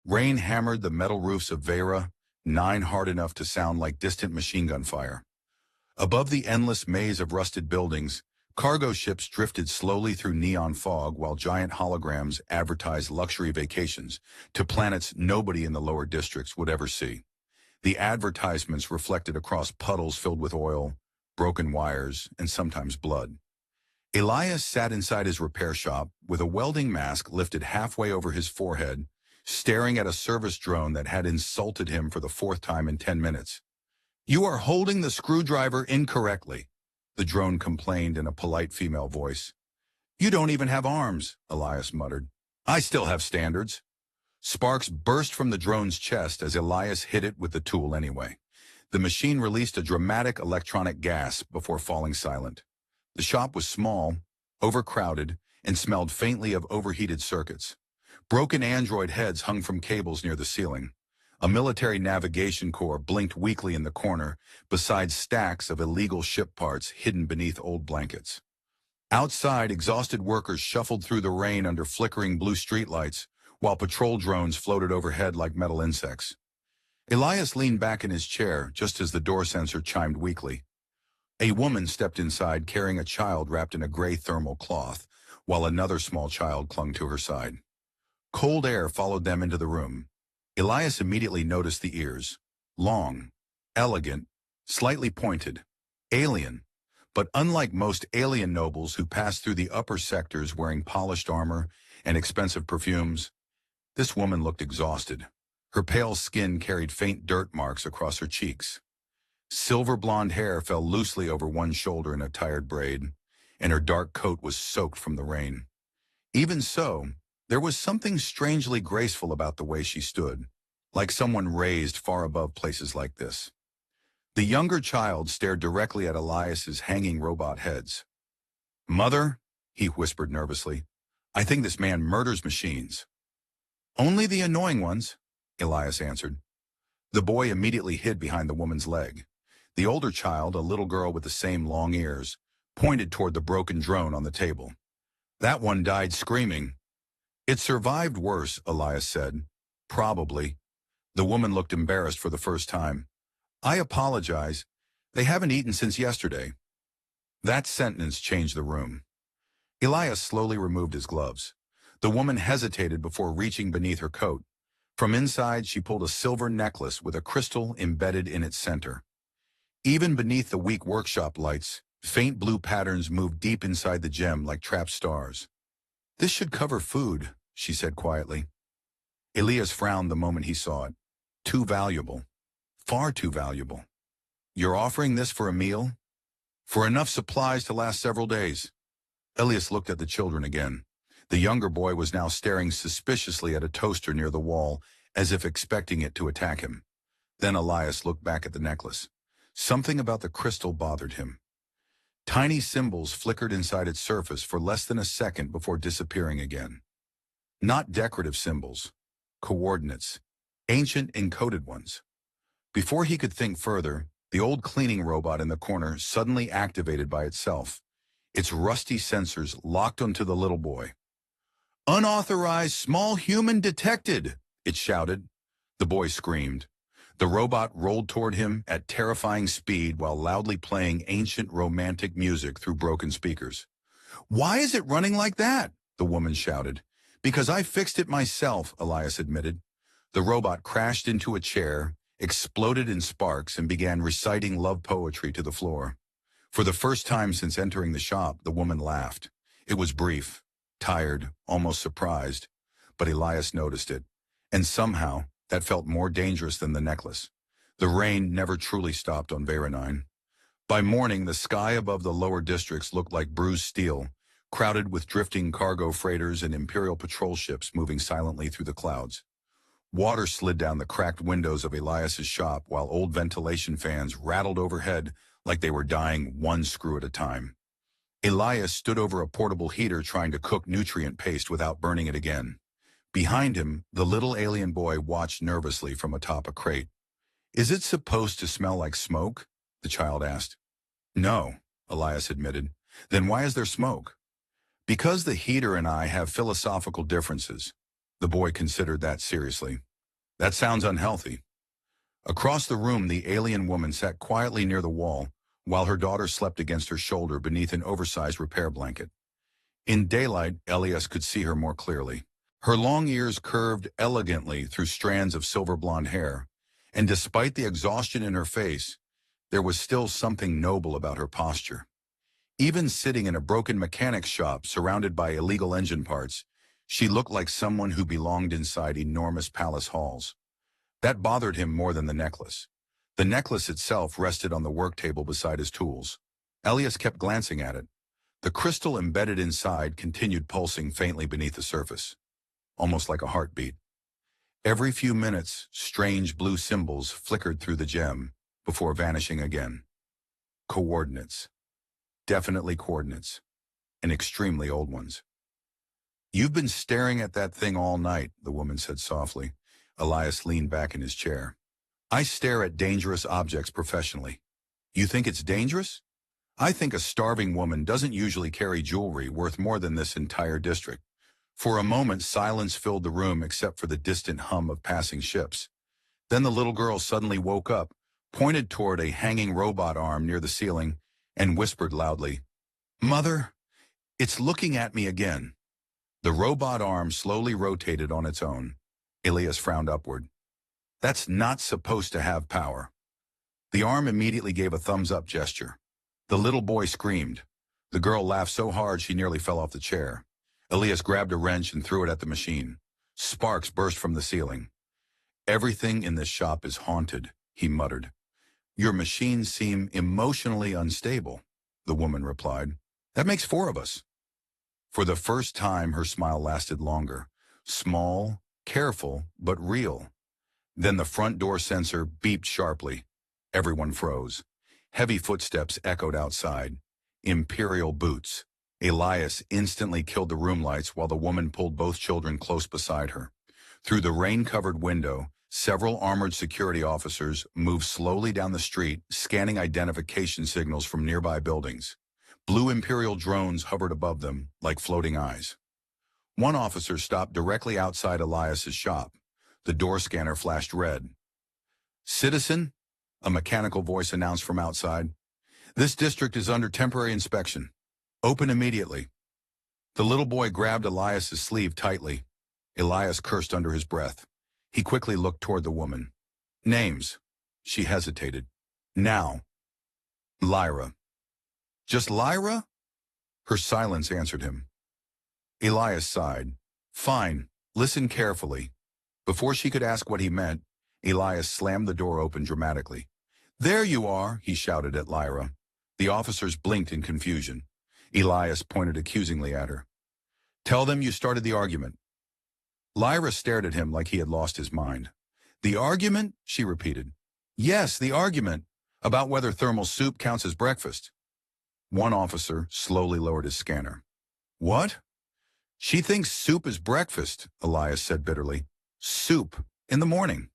Rain hammered the metal roofs of Vera, 9 hard enough to sound like distant machine gun fire. Above the endless maze of rusted buildings, cargo ships drifted slowly through neon fog while giant holograms advertised luxury vacations to planets nobody in the lower districts would ever see. The advertisements reflected across puddles filled with oil, broken wires, and sometimes blood. Elias sat inside his repair shop with a welding mask lifted halfway over his forehead, staring at a service drone that had insulted him for the 4th time in 10 minutes. "You are holding the screwdriver incorrectly," the drone complained in a polite female voice. "You don't even have arms," Elias muttered. "I still have standards." Sparks burst from the drone's chest as Elias hit it with the tool anyway. The machine released a dramatic electronic gasp before falling silent. The shop was small, overcrowded, and smelled faintly of overheated circuits. Broken android heads hung from cables near the ceiling. A military navigation core blinked weakly in the corner, beside stacks of illegal ship parts hidden beneath old blankets. Outside, exhausted workers shuffled through the rain under flickering blue streetlights, while patrol drones floated overhead like metal insects. Elias leaned back in his chair just as the door sensor chimed weakly. A woman stepped inside carrying a child wrapped in a gray thermal cloth, while another small child clung to her side. Cold air followed them into the room. Elias immediately noticed the ears. Long, elegant, slightly pointed. Alien. But unlike most alien nobles who passed through the upper sectors wearing polished armor and expensive perfumes, this woman looked exhausted. Her pale skin carried faint dirt marks across her cheeks. Silver blonde hair fell loosely over one shoulder in a tired braid, and her dark coat was soaked from the rain. Even so, there was something strangely graceful about the way she stood, like someone raised far above places like this. The younger child stared directly at Elias's hanging robot heads. "Mother," he whispered nervously, "I think this man murders machines." "Only the annoying ones," Elias answered. The boy immediately hid behind the woman's leg. The older child, a little girl with the same long ears, pointed toward the broken drone on the table. "That one died screaming." "It survived worse," Elias said. "Probably." The woman looked embarrassed for the first time. "I apologize. They haven't eaten since yesterday." That sentence changed the room. Elias slowly removed his gloves. The woman hesitated before reaching beneath her coat. From inside, she pulled a silver necklace with a crystal embedded in its center. Even beneath the weak workshop lights, faint blue patterns moved deep inside the gem like trapped stars. "This should cover food," she said quietly. Elias frowned the moment he saw it. Too valuable. Far too valuable. "You're offering this for a meal?" "For enough supplies to last several days." Elias looked at the children again. The younger boy was now staring suspiciously at a toaster near the wall, as if expecting it to attack him. Then Elias looked back at the necklace. Something about the crystal bothered him. Tiny symbols flickered inside its surface for less than a second before disappearing again. Not decorative symbols. Coordinates. Ancient encoded ones. Before he could think further, the old cleaning robot in the corner suddenly activated by itself. Its rusty sensors locked onto the little boy. "Unauthorized small human detected," it shouted. The boy screamed. The robot rolled toward him at terrifying speed while loudly playing ancient romantic music through broken speakers. "Why is it running like that?" the woman shouted. "Because I fixed it myself," Elias admitted. The robot crashed into a chair, exploded in sparks, and began reciting love poetry to the floor. For the first time since entering the shop, the woman laughed. It was brief, tired, almost surprised, but Elias noticed it, and somehow that felt more dangerous than the necklace. The rain never truly stopped on Veronine. By morning, the sky above the lower districts looked like bruised steel, crowded with drifting cargo freighters and Imperial patrol ships moving silently through the clouds. Water slid down the cracked windows of Elias's shop while old ventilation fans rattled overhead like they were dying one screw at a time. Elias stood over a portable heater trying to cook nutrient paste without burning it again. Behind him, the little alien boy watched nervously from atop a crate. "Is it supposed to smell like smoke?" the child asked. "No," Elias admitted. "Then why is there smoke?" "Because the heater and I have philosophical differences." The boy considered that seriously. That sounds unhealthy. Across the room, the alien woman sat quietly near the wall, while her daughter slept against her shoulder beneath an oversized repair blanket. In daylight, Elias could see her more clearly. Her long ears curved elegantly through strands of silver blonde hair, and despite the exhaustion in her face, there was still something noble about her posture. Even sitting in a broken mechanic's shop surrounded by illegal engine parts, she looked like someone who belonged inside enormous palace halls. That bothered him more than the necklace. The necklace itself rested on the work table beside his tools. Elias kept glancing at it. The crystal embedded inside continued pulsing faintly beneath the surface, almost like a heartbeat. Every few minutes, strange blue symbols flickered through the gem before vanishing again. Coordinates. Definitely coordinates. And extremely old ones. "You've been staring at that thing all night," the woman said softly. Elias leaned back in his chair. "I stare at dangerous objects professionally. You think it's dangerous? I think a starving woman doesn't usually carry jewelry worth more than this entire district." For a moment, silence filled the room except for the distant hum of passing ships. Then the little girl suddenly woke up, pointed toward a hanging robot arm near the ceiling, and whispered loudly, "Mother, it's looking at me again." The robot arm slowly rotated on its own. Elias frowned upward. "That's not supposed to have power." The arm immediately gave a thumbs-up gesture. The little boy screamed. The girl laughed so hard she nearly fell off the chair. Elias grabbed a wrench and threw it at the machine. Sparks burst from the ceiling. "Everything in this shop is haunted," he muttered. "Your machines seem emotionally unstable," the woman replied. "That makes four of us." For the first time, her smile lasted longer. Small, careful, but real. Then the front door sensor beeped sharply. Everyone froze. Heavy footsteps echoed outside. Imperial boots. Elias instantly killed the room lights while the woman pulled both children close beside her. Through the rain-covered window, several armored security officers moved slowly down the street, scanning identification signals from nearby buildings. Blue Imperial drones hovered above them, like floating eyes. One officer stopped directly outside Elias's shop. The door scanner flashed red. "Citizen," a mechanical voice announced from outside, "this district is under temporary inspection. Open immediately." The little boy grabbed Elias's sleeve tightly. Elias cursed under his breath. He quickly looked toward the woman. "Names." She hesitated. "Now." "Lyra." "Just Lyra?" Her silence answered him. Elias sighed. "Fine. Listen carefully." Before she could ask what he meant, Elias slammed the door open dramatically. "There you are," he shouted at Lyra. The officers blinked in confusion. Elias pointed accusingly at her. "Tell them you started the argument." Lyra stared at him like he had lost his mind. "The argument?" she repeated. "Yes, the argument. About whether thermal soup counts as breakfast." One officer slowly lowered his scanner. "What?" "She thinks soup is breakfast," Elias said bitterly. "Soup. In the morning."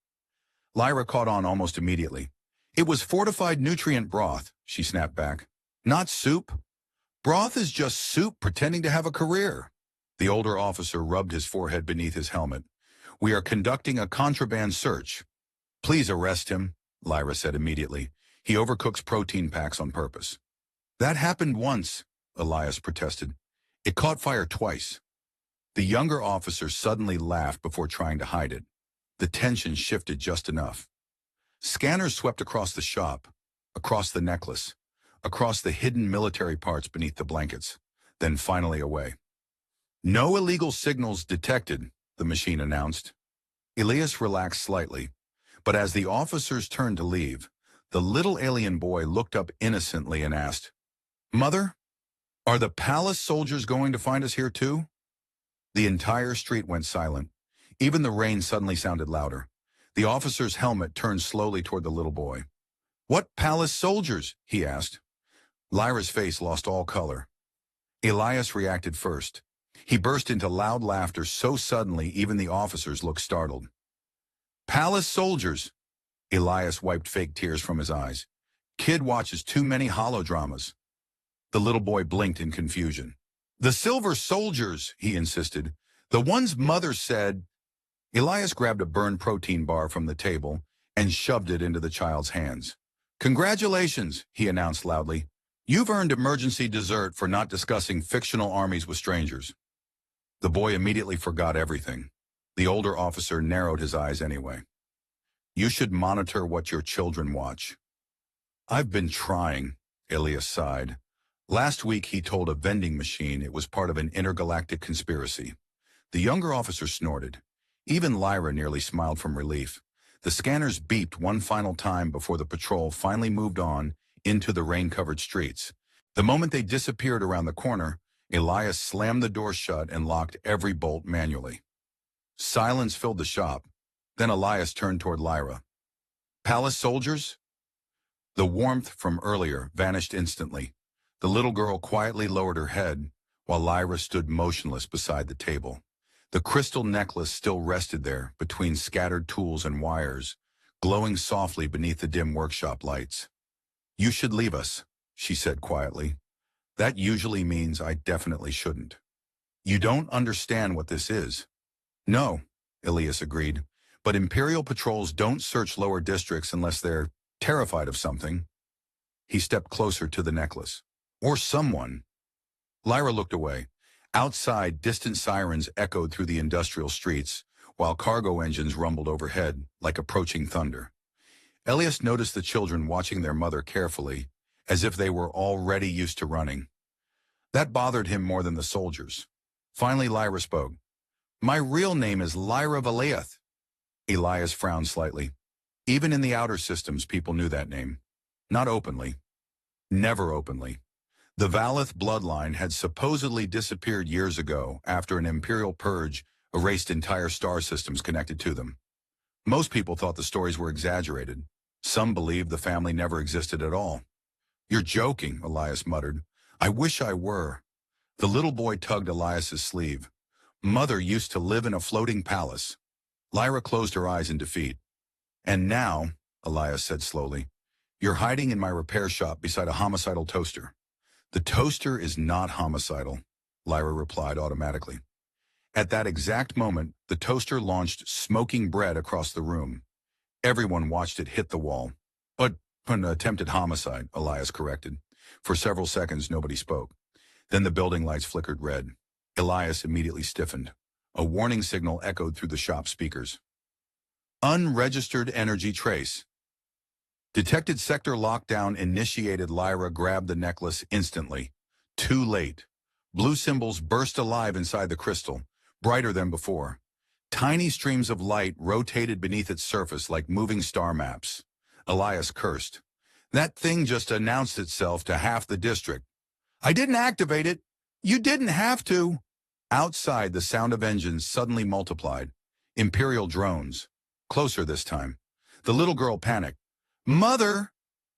Lyra caught on almost immediately. "It was fortified nutrient broth," she snapped back. "Not soup. Broth is just soup pretending to have a career." The older officer rubbed his forehead beneath his helmet. "We are conducting a contraband search." "Please arrest him," Lyra said immediately. "He overcooks protein packs on purpose." "That happened once," Elias protested. "It caught fire twice." The younger officer suddenly laughed before trying to hide it. The tension shifted just enough. Scanners swept across the shop, across the necklace, across the hidden military parts beneath the blankets, then finally away. "No illegal signals detected," the machine announced. Elias relaxed slightly, but as the officers turned to leave, the little alien boy looked up innocently and asked, "Mother, are the palace soldiers going to find us here too?" The entire street went silent. Even the rain suddenly sounded louder. The officer's helmet turned slowly toward the little boy. "What palace soldiers?" he asked. Lyra's face lost all color. Elias reacted first. He burst into loud laughter so suddenly even the officers looked startled. "Palace soldiers!" Elias wiped fake tears from his eyes. "Kid watches too many holodramas." The little boy blinked in confusion. "The silver soldiers," he insisted. "The ones Mother said." Elias grabbed a burned protein bar from the table and shoved it into the child's hands. "Congratulations," he announced loudly. "You've earned emergency dessert for not discussing fictional armies with strangers." The boy immediately forgot everything. The older officer narrowed his eyes anyway. "You should monitor what your children watch." "I've been trying," Elias sighed. Last week he told a vending machine it was part of an intergalactic conspiracy. The younger officer snorted. Even Lyra nearly smiled from relief. The scanners beeped one final time before the patrol finally moved on into the rain-covered streets. The moment they disappeared around the corner, Elias slammed the door shut and locked every bolt manually. Silence filled the shop. Then Elias turned toward Lyra. "Palace soldiers?" The warmth from earlier vanished instantly. The little girl quietly lowered her head, while Lyra stood motionless beside the table. The crystal necklace still rested there, between scattered tools and wires, glowing softly beneath the dim workshop lights. "You should leave us," she said quietly. "That usually means I definitely shouldn't." "You don't understand what this is." "No," Elias agreed, "but Imperial patrols don't search lower districts unless they're terrified of something." He stepped closer to the necklace. "Or someone." Lyra looked away. Outside, distant sirens echoed through the industrial streets, while cargo engines rumbled overhead, like approaching thunder. Elias noticed the children watching their mother carefully, as if they were already used to running. That bothered him more than the soldiers. Finally, Lyra spoke. "My real name is Lyra Valiath." Elias frowned slightly. Even in the outer systems, people knew that name. Not openly. Never openly. The Valath bloodline had supposedly disappeared years ago after an Imperial purge erased entire star systems connected to them. Most people thought the stories were exaggerated. Some believed the family never existed at all. "You're joking," Elias muttered. "I wish I were." The little boy tugged Elias's sleeve. "Mother used to live in a floating palace." Lyra closed her eyes in defeat. "And now," Elias said slowly, "you're hiding in my repair shop beside a homicidal toaster." "The toaster is not homicidal," Lyra replied automatically. At that exact moment, the toaster launched smoking bread across the room. Everyone watched it hit the wall. "But an attempted homicide," Elias corrected. For several seconds, nobody spoke. Then the building lights flickered red. Elias immediately stiffened. A warning signal echoed through the shop speakers. "Unregistered energy trace." Detected sector lockdown initiated. Lyra grabbed the necklace instantly. Too late. Blue symbols burst alive inside the crystal, brighter than before. Tiny streams of light rotated beneath its surface like moving star maps. Elias cursed. "That thing just announced itself to half the district." "I didn't activate it." "You didn't have to." Outside, the sound of engines suddenly multiplied. Imperial drones. Closer this time. The little girl panicked. "Mother!"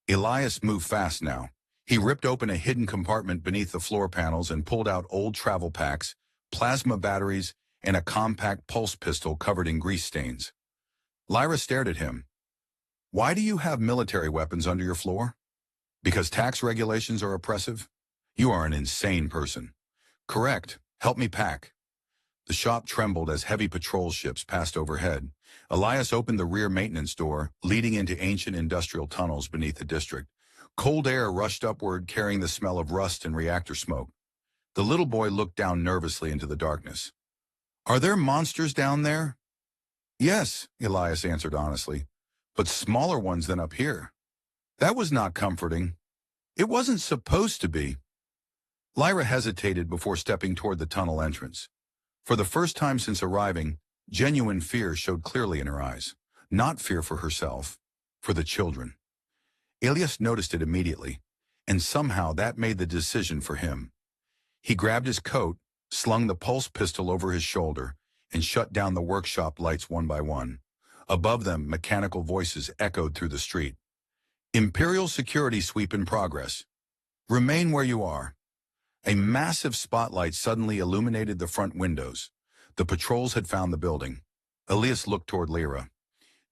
Elias moved fast now. He ripped open a hidden compartment beneath the floor panels and pulled out old travel packs, plasma batteries, and a compact pulse pistol covered in grease stains. Lyra stared at him. "Why do you have military weapons under your floor?" "Because tax regulations are oppressive?" "You are an insane person." "Correct. Help me pack." The shop trembled as heavy patrol ships passed overhead. Elias opened the rear maintenance door, leading into ancient industrial tunnels beneath the district. Cold air rushed upward, carrying the smell of rust and reactor smoke. The little boy looked down nervously into the darkness. "Are there monsters down there?" "Yes," Elias answered honestly, "but smaller ones than up here." That was not comforting. It wasn't supposed to be. Lyra hesitated before stepping toward the tunnel entrance. For the first time since arriving, genuine fear showed clearly in her eyes. Not fear for herself, for the children. Elias noticed it immediately, and somehow that made the decision for him. He grabbed his coat, slung the pulse pistol over his shoulder, and shut down the workshop lights one by one. Above them, mechanical voices echoed through the street. "Imperial security sweep in progress. Remain where you are." A massive spotlight suddenly illuminated the front windows. The patrols had found the building. Elias looked toward Lyra.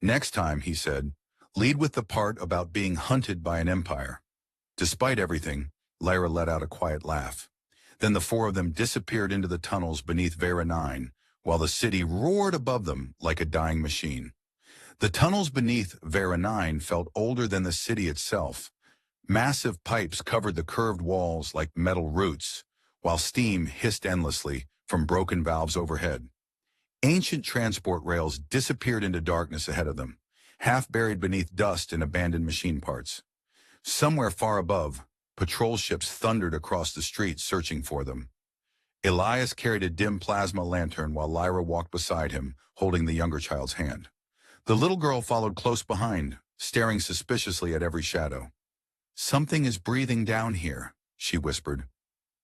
"Next time," he said, "lead with the part about being hunted by an empire." Despite everything, Lyra let out a quiet laugh. Then the four of them disappeared into the tunnels beneath Vera 9, while the city roared above them like a dying machine. The tunnels beneath Vera 9 felt older than the city itself. Massive pipes covered the curved walls like metal roots, while steam hissed endlessly from broken valves overhead. Ancient transport rails disappeared into darkness ahead of them, half buried beneath dust and abandoned machine parts. Somewhere far above, patrol ships thundered across the streets searching for them. Elias carried a dim plasma lantern while Lyra walked beside him, holding the younger child's hand. The little girl followed close behind, staring suspiciously at every shadow. "Something is breathing down here," she whispered.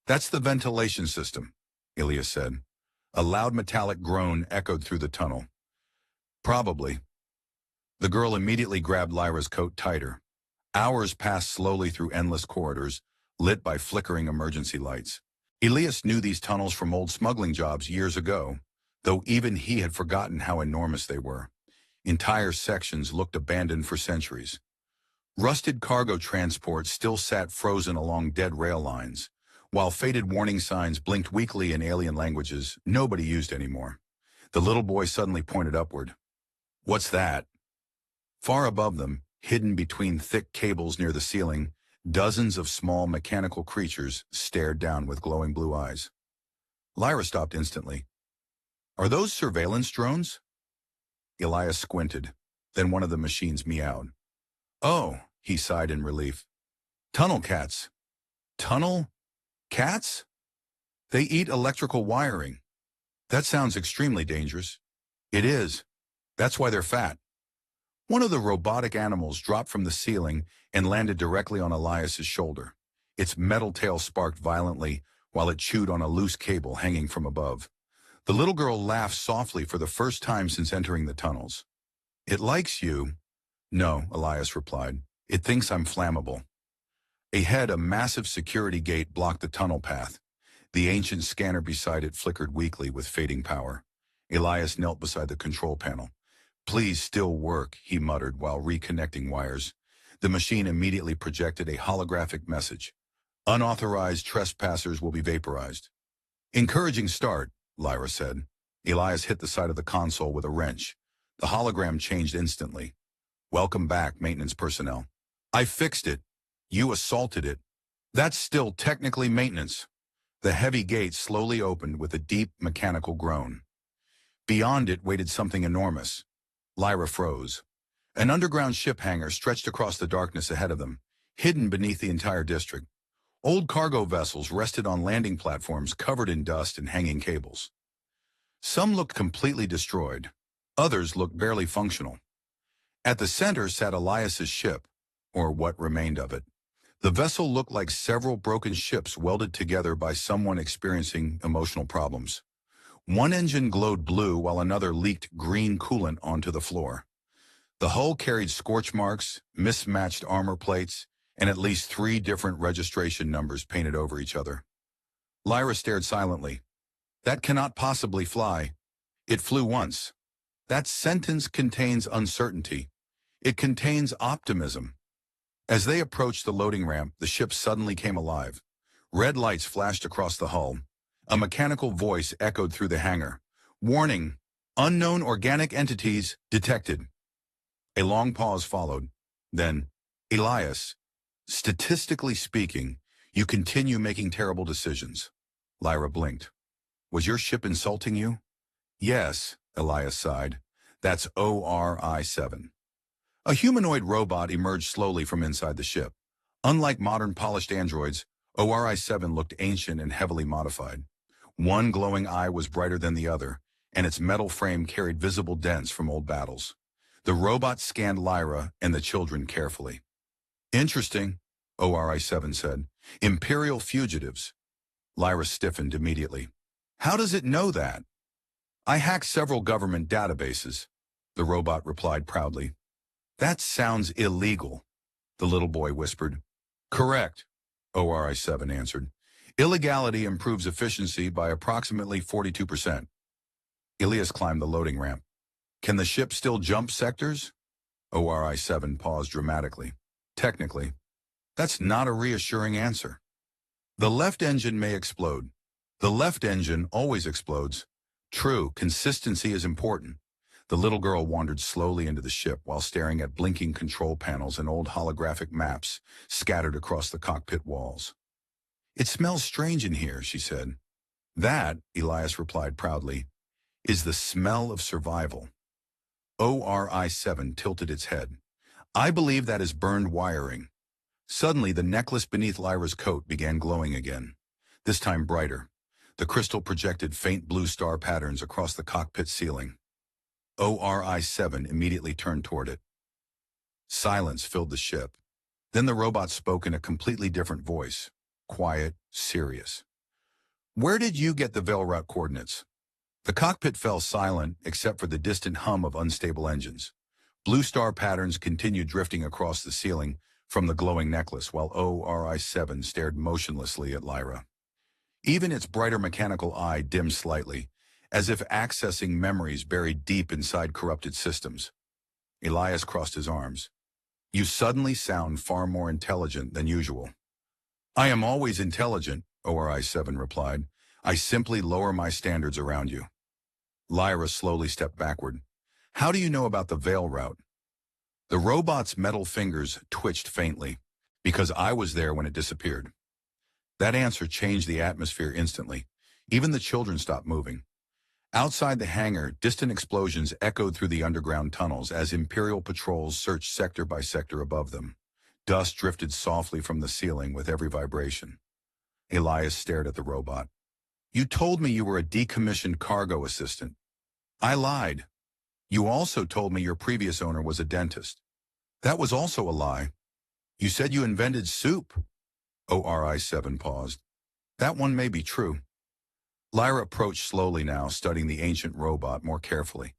"That's the ventilation system," Elias said. A loud metallic groan echoed through the tunnel. "Probably." The girl immediately grabbed Lyra's coat tighter. Hours passed slowly through endless corridors, lit by flickering emergency lights. Elias knew these tunnels from old smuggling jobs years ago, though even he had forgotten how enormous they were. Entire sections looked abandoned for centuries. Rusted cargo transports still sat frozen along dead rail lines, while faded warning signs blinked weakly in alien languages nobody used anymore. The little boy suddenly pointed upward. "What's that?" Far above them, hidden between thick cables near the ceiling, dozens of small mechanical creatures stared down with glowing blue eyes. Lyra stopped instantly. "Are those surveillance drones?" Elias squinted. Then one of the machines meowed. "Oh," he sighed in relief. "Tunnel cats." "Tunnel cats?" "They eat electrical wiring." "That sounds extremely dangerous." "It is. That's why they're fat." One of the robotic animals dropped from the ceiling and landed directly on Elias's shoulder. Its metal tail sparked violently while it chewed on a loose cable hanging from above. The little girl laughed softly for the first time since entering the tunnels. "It likes you." "No," Elias replied. "It thinks I'm flammable." Ahead, a massive security gate blocked the tunnel path. The ancient scanner beside it flickered weakly with fading power. Elias knelt beside the control panel. "Please still work," he muttered while reconnecting wires. The machine immediately projected a holographic message. "Unauthorized trespassers will be vaporized." "Encouraging start," Lyra said. Elias hit the side of the console with a wrench. The hologram changed instantly. "Welcome back, maintenance personnel." "I fixed it. You assaulted it." "That's still technically maintenance." The heavy gate slowly opened with a deep mechanical groan. Beyond it waited something enormous. Lyra froze. An underground ship hangar stretched across the darkness ahead of them, hidden beneath the entire district. Old cargo vessels rested on landing platforms covered in dust and hanging cables. Some looked completely destroyed. Others looked barely functional. At the center sat Elias's ship, or what remained of it. The vessel looked like several broken ships welded together by someone experiencing emotional problems. One engine glowed blue while another leaked green coolant onto the floor. The hull carried scorch marks, mismatched armor plates, and at least 3 different registration numbers painted over each other. Lyra stared silently. "That cannot possibly fly. It flew once." That sentence contains uncertainty. It contains optimism. As they approached the loading ramp, the ship suddenly came alive. Red lights flashed across the hull. A mechanical voice echoed through the hangar. "Warning! Unknown organic entities detected." A long pause followed. Then, "Elias, statistically speaking, you continue making terrible decisions." Lyra blinked. "Was your ship insulting you?" "Yes," Elias sighed. "That's ORI-7. A humanoid robot emerged slowly from inside the ship. Unlike modern polished androids, ORI-7 looked ancient and heavily modified. One glowing eye was brighter than the other, and its metal frame carried visible dents from old battles. The robot scanned Lyra and the children carefully. "Interesting," ORI-7 said. "Imperial fugitives." Lyra stiffened immediately. "How does it know that?" "I hacked several government databases," the robot replied proudly. "That sounds illegal," the little boy whispered. "Correct," ORI-7 answered. "Illegality improves efficiency by approximately 42%. Elias climbed the loading ramp. "Can the ship still jump sectors?" ORI-7 paused dramatically. "Technically." "That's not a reassuring answer." "The left engine may explode." "The left engine always explodes. True, consistency is important. The little girl wandered slowly into the ship while staring at blinking control panels and old holographic maps scattered across the cockpit walls. It smells strange in here, she said. That, Elias replied proudly, is the smell of survival. ORI-7 tilted its head. I believe that is burned wiring. Suddenly, the necklace beneath Lyra's coat began glowing again, this time brighter. The crystal projected faint blue star patterns across the cockpit ceiling. ORI-7 immediately turned toward it. Silence filled the ship. Then the robot spoke in a completely different voice, quiet, serious. Where did you get the veil route coordinates? The cockpit fell silent except for the distant hum of unstable engines. Blue star patterns continued drifting across the ceiling from the glowing necklace while ORI-7 stared motionlessly at Lyra. Even its brighter mechanical eye dimmed slightly, as if accessing memories buried deep inside corrupted systems. Elias crossed his arms. You suddenly sound far more intelligent than usual. I am always intelligent, ORI-7 replied. I simply lower my standards around you. Lyra slowly stepped backward. How do you know about the veil route? The robot's metal fingers twitched faintly, because I was there when it disappeared. That answer changed the atmosphere instantly. Even the children stopped moving. Outside the hangar, distant explosions echoed through the underground tunnels as Imperial patrols searched sector by sector above them. Dust drifted softly from the ceiling with every vibration. Elias stared at the robot. You told me you were a decommissioned cargo assistant. I lied. You also told me your previous owner was a dentist. That was also a lie. You said you invented soup. ORI-7 paused. That one may be true. Lyra approached slowly now, studying the ancient robot more carefully.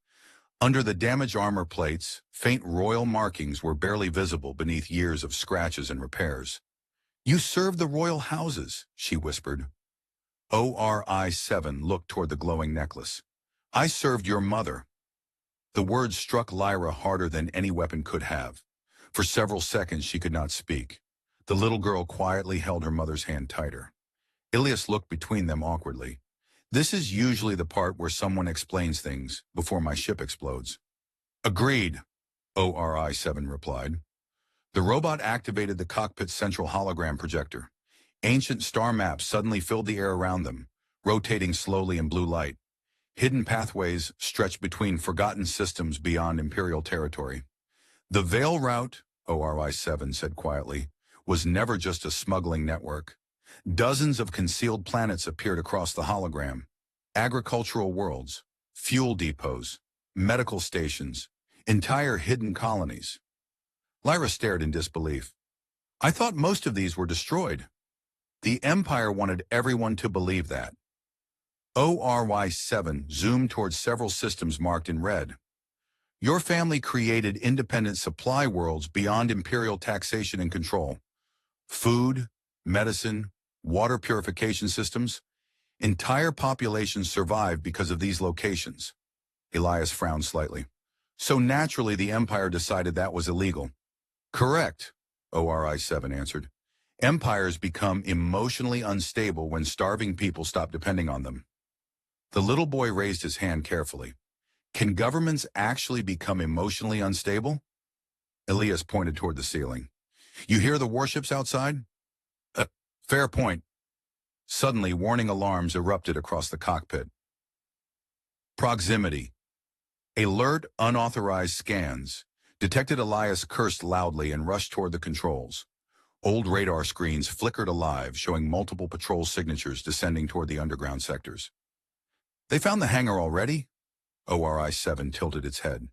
Under the damaged armor plates, faint royal markings were barely visible beneath years of scratches and repairs. You served the royal houses, she whispered. ORI-7 looked toward the glowing necklace. I served your mother. The words struck Lyra harder than any weapon could have. For several seconds she could not speak. The little girl quietly held her mother's hand tighter. Elias looked between them awkwardly. This is usually the part where someone explains things before my ship explodes. Agreed, ORI-7 replied. The robot activated the cockpit's central hologram projector. Ancient star maps suddenly filled the air around them, rotating slowly in blue light. Hidden pathways stretched between forgotten systems beyond Imperial territory. The veil route, ORI-7 said quietly, was never just a smuggling network. Dozens of concealed planets appeared across the hologram. Agricultural worlds, fuel depots, medical stations, entire hidden colonies. Lyra stared in disbelief. I thought most of these were destroyed. The Empire wanted everyone to believe that. ORI-7 zoomed towards several systems marked in red. Your family created independent supply worlds beyond Imperial taxation and control. Food, medicine, water purification systems. Entire populations survived because of these locations. Elias frowned slightly. So naturally the Empire decided that was illegal. Correct, ORI-7 answered. Empires become emotionally unstable when starving people stop depending on them. The little boy raised his hand carefully. Can governments actually become emotionally unstable? Elias pointed toward the ceiling. You hear the warships outside? Fair point. Suddenly, warning alarms erupted across the cockpit. Proximity. Alert unauthorized scans. Detected Elias cursed loudly and rushed toward the controls. Old radar screens flickered alive, showing multiple patrol signatures descending toward the underground sectors. They found the hangar already? ORI-7 tilted its head.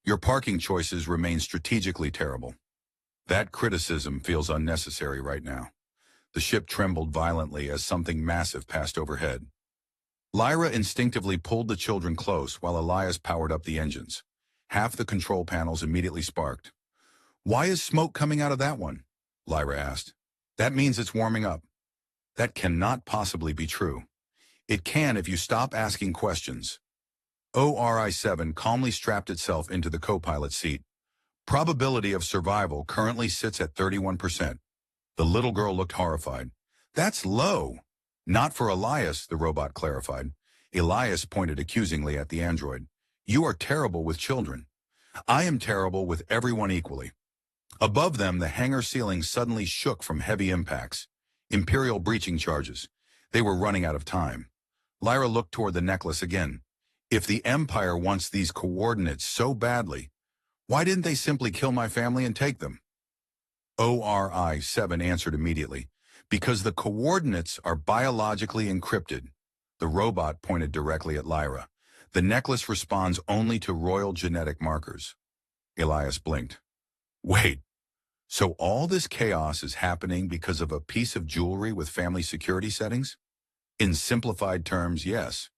Your parking choices remain strategically terrible. That criticism feels unnecessary right now. The ship trembled violently as something massive passed overhead. Lyra instinctively pulled the children close while Elias powered up the engines. Half the control panels immediately sparked. Why is smoke coming out of that one? Lyra asked. That means it's warming up. That cannot possibly be true. It can if you stop asking questions. ORI-7 calmly strapped itself into the co-pilot seat. Probability of survival currently sits at 31%. The little girl looked horrified. That's low. Not for Elias, the robot clarified. Elias pointed accusingly at the android. You are terrible with children. I am terrible with everyone equally. Above them, the hangar ceiling suddenly shook from heavy impacts. Imperial breaching charges. They were running out of time. Lyra looked toward the necklace again. If the Empire wants these coordinates so badly, why didn't they simply kill my family and take them? ORI-7 answered immediately. Because the coordinates are biologically encrypted. The robot pointed directly at Lyra. The necklace responds only to royal genetic markers. Elias blinked. Wait, so all this chaos is happening because of a piece of jewelry with family security settings? In simplified terms, yes.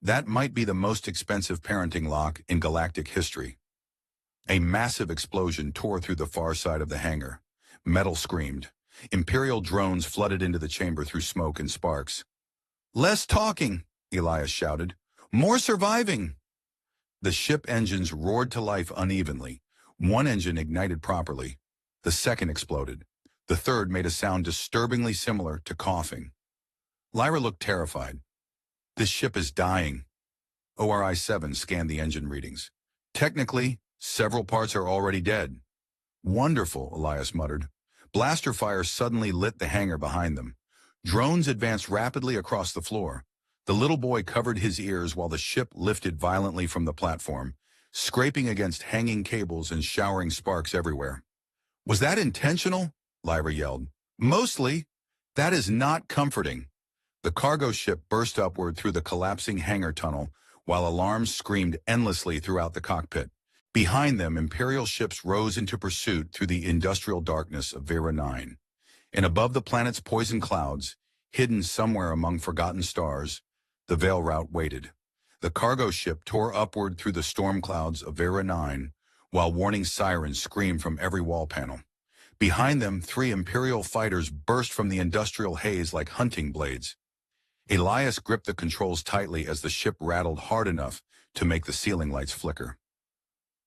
That might be the most expensive parenting lock in galactic history. A massive explosion tore through the far side of the hangar. Metal screamed. Imperial drones flooded into the chamber through smoke and sparks. Less talking, Elias shouted. More surviving. The ship engines roared to life unevenly. One engine ignited properly. The second exploded. The third made a sound disturbingly similar to coughing. Lyra looked terrified. This ship is dying. ORI-7 scanned the engine readings. Technically, several parts are already dead. Wonderful, Elias muttered. Blaster fire suddenly lit the hangar behind them. Drones advanced rapidly across the floor. The little boy covered his ears while the ship lifted violently from the platform, scraping against hanging cables and showering sparks everywhere. Was that intentional? Lyra yelled. Mostly. That is not comforting. The cargo ship burst upward through the collapsing hangar tunnel, while alarms screamed endlessly throughout the cockpit. Behind them, Imperial ships rose into pursuit through the industrial darkness of Vera 9. And above the planet's poison clouds, hidden somewhere among forgotten stars, the Veil route waited. The cargo ship tore upward through the storm clouds of Vera 9, while warning sirens screamed from every wall panel. Behind them, 3 Imperial fighters burst from the industrial haze like hunting blades. Elias gripped the controls tightly as the ship rattled hard enough to make the ceiling lights flicker.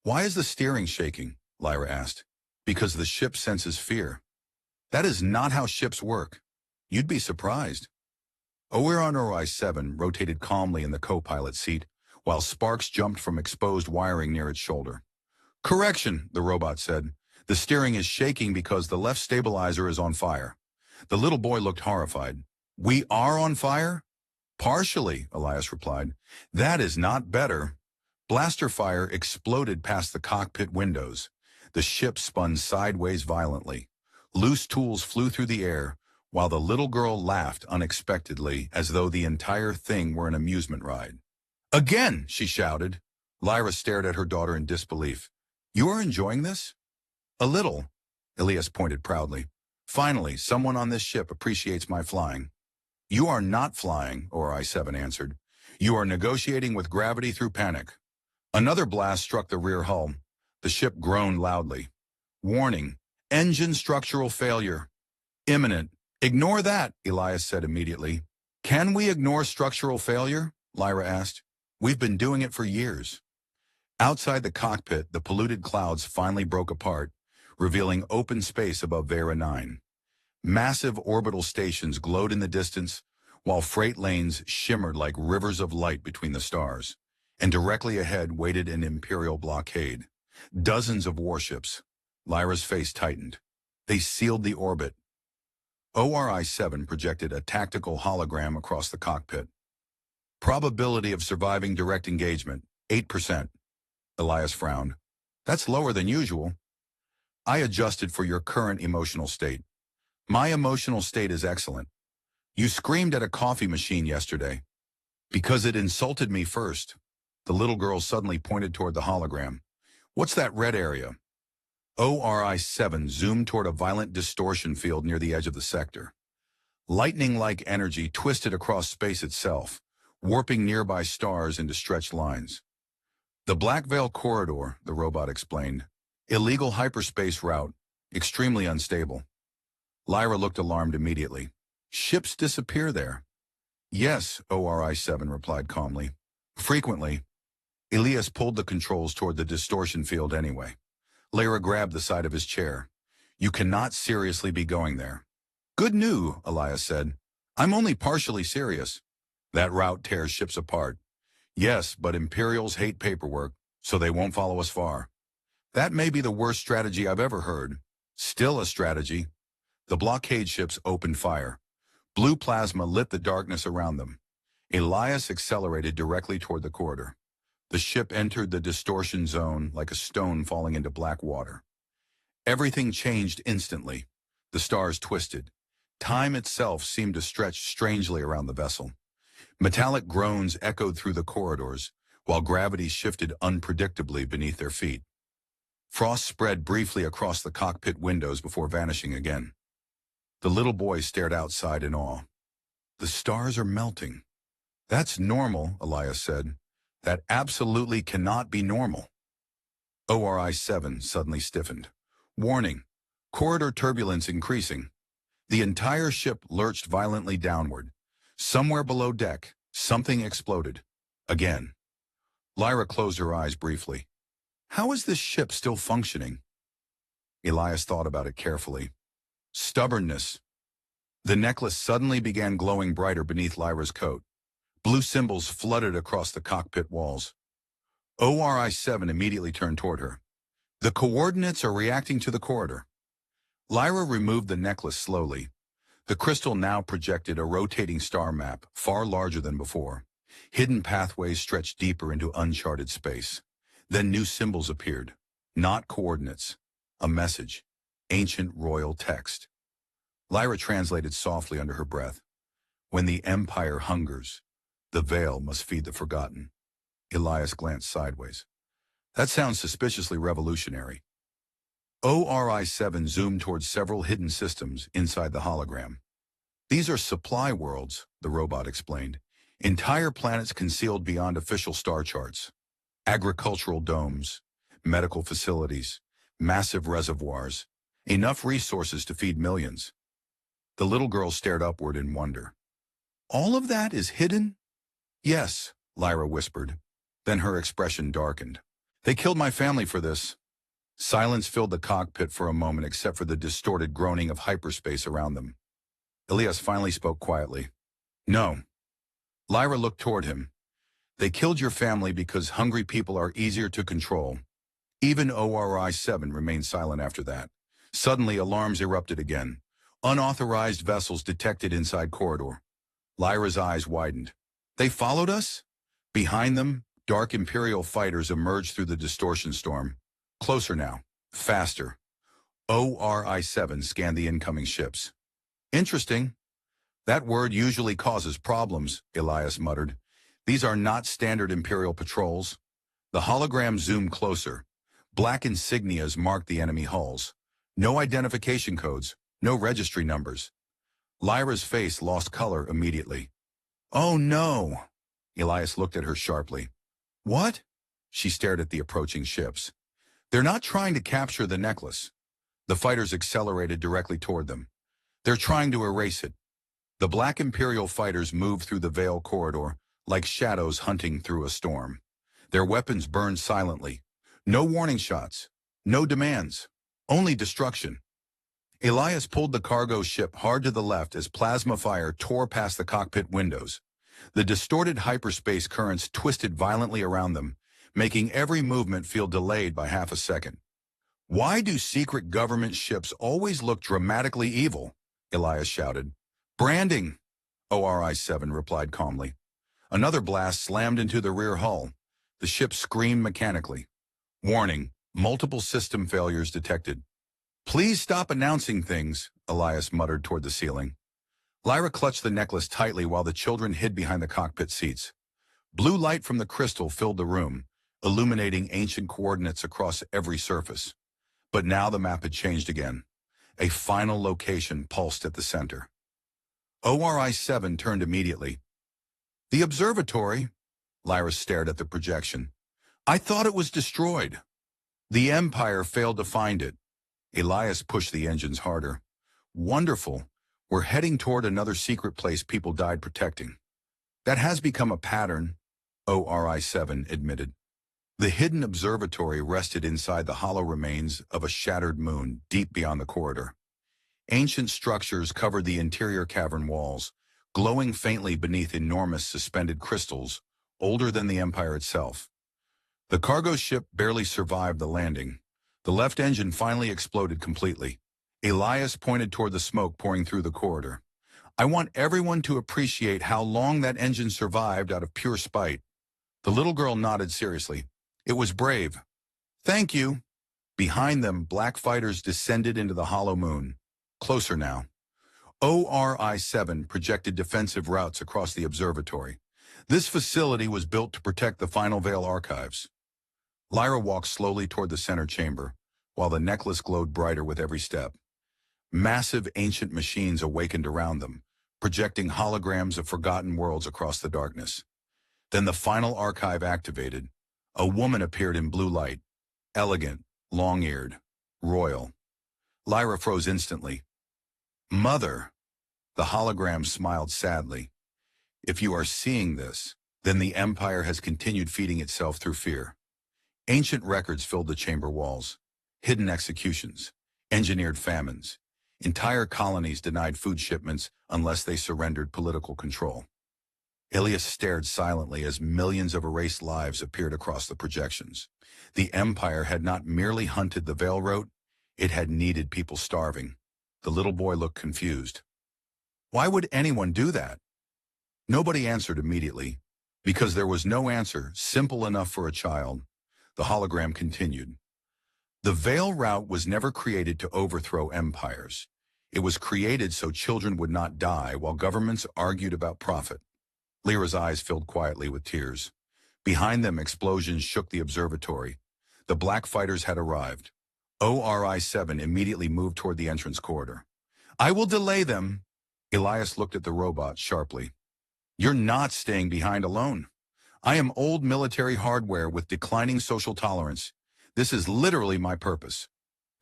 Why is the steering shaking? Lyra asked. Because the ship senses fear. That is not how ships work. You'd be surprised. ORI-7 rotated calmly in the co-pilot seat, while sparks jumped from exposed wiring near its shoulder. Correction, the robot said. The steering is shaking because the left stabilizer is on fire. The little boy looked horrified. We are on fire? Partially, Elias replied. That is not better. Blaster fire exploded past the cockpit windows. The ship spun sideways violently. Loose tools flew through the air, while the little girl laughed unexpectedly as though the entire thing were an amusement ride. Again, she shouted. Lyra stared at her daughter in disbelief. You are enjoying this? A little, Elias pointed proudly. Finally, someone on this ship appreciates my flying. You are not flying, ORI-7 answered. You are negotiating with gravity through panic. Another blast struck the rear hull. The ship groaned loudly. Warning, engine structural failure. Imminent. Ignore that, Elias said immediately. Can we ignore structural failure? Lyra asked. We've been doing it for years. Outside the cockpit, the polluted clouds finally broke apart, revealing open space above Vera 9. Massive orbital stations glowed in the distance, while freight lanes shimmered like rivers of light between the stars. And directly ahead waited an Imperial blockade. Dozens of warships. Lyra's face tightened. They sealed the orbit. ORI-7 projected a tactical hologram across the cockpit. Probability of surviving direct engagement, 8%. Elias frowned. That's lower than usual. I adjusted for your current emotional state. My emotional state is excellent. You screamed at a coffee machine yesterday. Because it insulted me first. The little girl suddenly pointed toward the hologram. What's that red area? ORI-7 zoomed toward a violent distortion field near the edge of the sector. Lightning-like energy twisted across space itself, warping nearby stars into stretched lines. The Black Veil Corridor, the robot explained. Illegal hyperspace route, extremely unstable. Lyra looked alarmed immediately. Ships disappear there. Yes, ORI-7 replied calmly. Frequently. Elias pulled the controls toward the distortion field anyway. Lyra grabbed the side of his chair. You cannot seriously be going there. Good news, Elias said. I'm only partially serious. That route tears ships apart. Yes, but Imperials hate paperwork, so they won't follow us far. That may be the worst strategy I've ever heard. Still a strategy. The blockade ships opened fire. Blue plasma lit the darkness around them. Elias accelerated directly toward the corridor. The ship entered the distortion zone like a stone falling into black water. Everything changed instantly. The stars twisted. Time itself seemed to stretch strangely around the vessel. Metallic groans echoed through the corridors, while gravity shifted unpredictably beneath their feet. Frost spread briefly across the cockpit windows before vanishing again. The little boy stared outside in awe. The stars are melting. That's normal, Elias said. That absolutely cannot be normal. ORI-7 suddenly stiffened. Warning, corridor turbulence increasing. The entire ship lurched violently downward. Somewhere below deck, something exploded. Again. Lyra closed her eyes briefly. How is this ship still functioning? Elias thought about it carefully. Stubbornness. The necklace suddenly began glowing brighter beneath Lyra's coat. Blue symbols flooded across the cockpit walls. ORI-7 immediately turned toward her. The coordinates are reacting to the corridor. Lyra removed the necklace slowly. The crystal now projected a rotating star map, far larger than before. Hidden pathways stretched deeper into uncharted space. Then new symbols appeared. Not coordinates. A message. Ancient royal text. Lyra translated softly under her breath. When the Empire hungers, the veil must feed the forgotten. Elias glanced sideways. That sounds suspiciously revolutionary. ORI-7 zoomed towards several hidden systems inside the hologram. These are supply worlds, the robot explained. Entire planets concealed beyond official star charts. Agricultural domes, medical facilities, massive reservoirs, enough resources to feed millions. The little girl stared upward in wonder. All of that is hidden? Yes, Lyra whispered. Then her expression darkened. They killed my family for this. Silence filled the cockpit for a moment except for the distorted groaning of hyperspace around them. Elias finally spoke quietly. No. Lyra looked toward him. They killed your family because hungry people are easier to control. Even ORI-7 remained silent after that. Suddenly, alarms erupted again. Unauthorized vessels detected inside corridor. Lyra's eyes widened. They followed us? Behind them, dark Imperial fighters emerged through the distortion storm. Closer now. Faster. ORI-7 scanned the incoming ships. Interesting. That word usually causes problems, Elias muttered. These are not standard Imperial patrols. The hologram zoomed closer. Black insignias marked the enemy hulls. No identification codes, no registry numbers. Lyra's face lost color immediately. Oh no! Elias looked at her sharply. What? She stared at the approaching ships. They're not trying to capture the necklace. The fighters accelerated directly toward them. They're trying to erase it. The Black Imperial fighters moved through the Veil corridor like shadows hunting through a storm. Their weapons burned silently. No warning shots. No demands. Only destruction. Elias pulled the cargo ship hard to the left as plasma fire tore past the cockpit windows. The distorted hyperspace currents twisted violently around them, making every movement feel delayed by half a second. Why do secret government ships always look dramatically evil? Elias shouted. Branding, ORI-7 replied calmly. Another blast slammed into the rear hull. The ship screamed mechanically. Warning, multiple system failures detected. Please stop announcing things, Elias muttered toward the ceiling. Lyra clutched the necklace tightly while the children hid behind the cockpit seats. Blue light from the crystal filled the room, illuminating ancient coordinates across every surface. But now the map had changed again. A final location pulsed at the center. ORI-7 turned immediately. The observatory? Lyra stared at the projection. I thought it was destroyed. The Empire failed to find it. Elias pushed the engines harder. Wonderful. We're heading toward another secret place people died protecting. That has become a pattern, ORI-7 admitted. The hidden observatory rested inside the hollow remains of a shattered moon deep beyond the corridor. Ancient structures covered the interior cavern walls, glowing faintly beneath enormous suspended crystals, older than the Empire itself. The cargo ship barely survived the landing. The left engine finally exploded completely. Elias pointed toward the smoke pouring through the corridor. I want everyone to appreciate how long that engine survived out of pure spite. The little girl nodded seriously. It was brave. Thank you. Behind them, black fighters descended into the hollow moon. Closer now. ORI-7 projected defensive routes across the observatory. This facility was built to protect the Final Veil archives. Lyra walked slowly toward the center chamber, while the necklace glowed brighter with every step. Massive ancient machines awakened around them, projecting holograms of forgotten worlds across the darkness. Then the final archive activated. A woman appeared in blue light, elegant, long-eared, royal. Lyra froze instantly. Mother! The hologram smiled sadly. If you are seeing this, then the Empire has continued feeding itself through fear. Ancient records filled the chamber walls. Hidden executions, engineered famines. Entire colonies denied food shipments unless they surrendered political control. Elias stared silently as millions of erased lives appeared across the projections. The Empire had not merely hunted the Veil Road, it had kneaded people starving. The little boy looked confused. Why would anyone do that? Nobody answered immediately, because there was no answer simple enough for a child. The hologram continued. The Veil Route was never created to overthrow empires. It was created so children would not die while governments argued about profit. Lyra's eyes filled quietly with tears. Behind them, explosions shook the observatory. The black fighters had arrived. ORI-7 immediately moved toward the entrance corridor. I will delay them. Elias looked at the robot sharply. You're not staying behind alone. I am old military hardware with declining social tolerance. This is literally my purpose.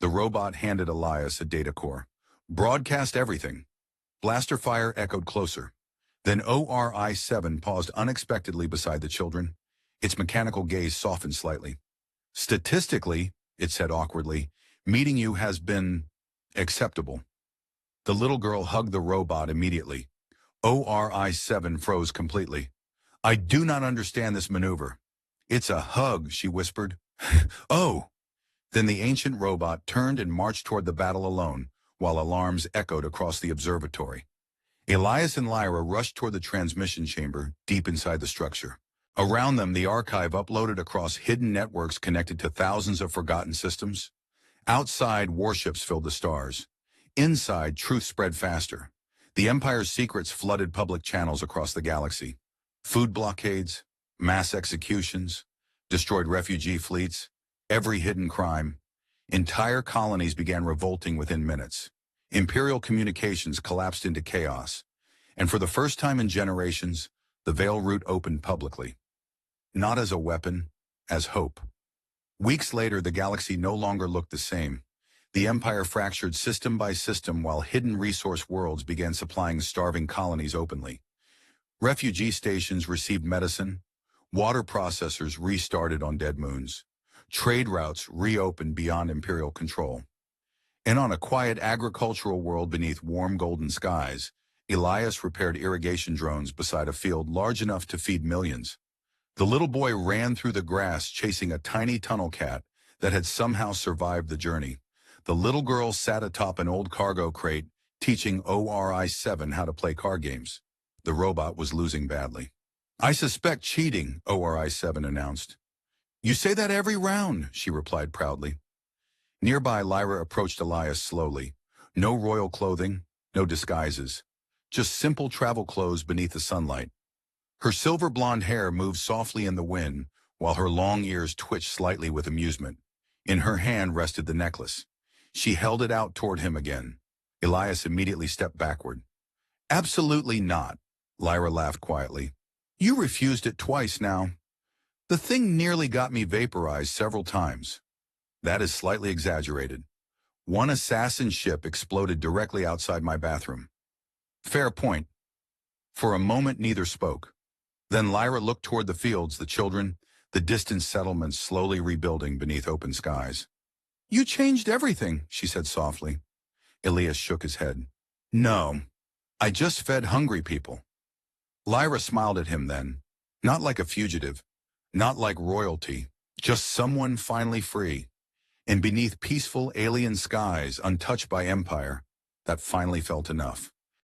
The robot handed Elias a data core. Broadcast everything. Blaster fire echoed closer. Then ORI-7 paused unexpectedly beside the children. Its mechanical gaze softened slightly. Statistically, it said awkwardly, meeting you has been acceptable. The little girl hugged the robot immediately. ORI-7 froze completely. I do not understand this maneuver. It's a hug, she whispered. Oh! Then the ancient robot turned and marched toward the battle alone, while alarms echoed across the observatory. Elias and Lyra rushed toward the transmission chamber, deep inside the structure. Around them, the archive uploaded across hidden networks connected to thousands of forgotten systems. Outside, warships filled the stars. Inside, truth spread faster. The Empire's secrets flooded public channels across the galaxy. Food blockades, mass executions, destroyed refugee fleets, every hidden crime. Entire colonies began revolting within minutes. Imperial communications collapsed into chaos. And for the first time in generations, the Veil Route opened publicly. Not as a weapon, as hope. Weeks later, the galaxy no longer looked the same. The Empire fractured system by system while hidden resource worlds began supplying starving colonies openly. Refugee stations received medicine. Water processors restarted on dead moons. Trade routes reopened beyond Imperial control. And on a quiet agricultural world beneath warm golden skies, Elias repaired irrigation drones beside a field large enough to feed millions. The little boy ran through the grass chasing a tiny tunnel cat that had somehow survived the journey. The little girl sat atop an old cargo crate, teaching ORI-7 how to play card games. The robot was losing badly. I suspect cheating, ORI-7 announced. You say that every round, she replied proudly. Nearby, Lyra approached Elias slowly. No royal clothing, no disguises. Just simple travel clothes beneath the sunlight. Her silver blonde hair moved softly in the wind, while her long ears twitched slightly with amusement. In her hand rested the necklace. She held it out toward him again. Elias immediately stepped backward. Absolutely not, Lyra laughed quietly. You refused it twice now. The thing nearly got me vaporized several times. That is slightly exaggerated. One assassin ship exploded directly outside my bathroom. Fair point. For a moment, neither spoke. Then Lyra looked toward the fields, the children, the distant settlements slowly rebuilding beneath open skies. You changed everything, she said softly. Elias shook his head. No. I just fed hungry people. Lyra smiled at him then, not like a fugitive, not like royalty, just someone finally free, and beneath peaceful alien skies untouched by empire, that finally felt enough.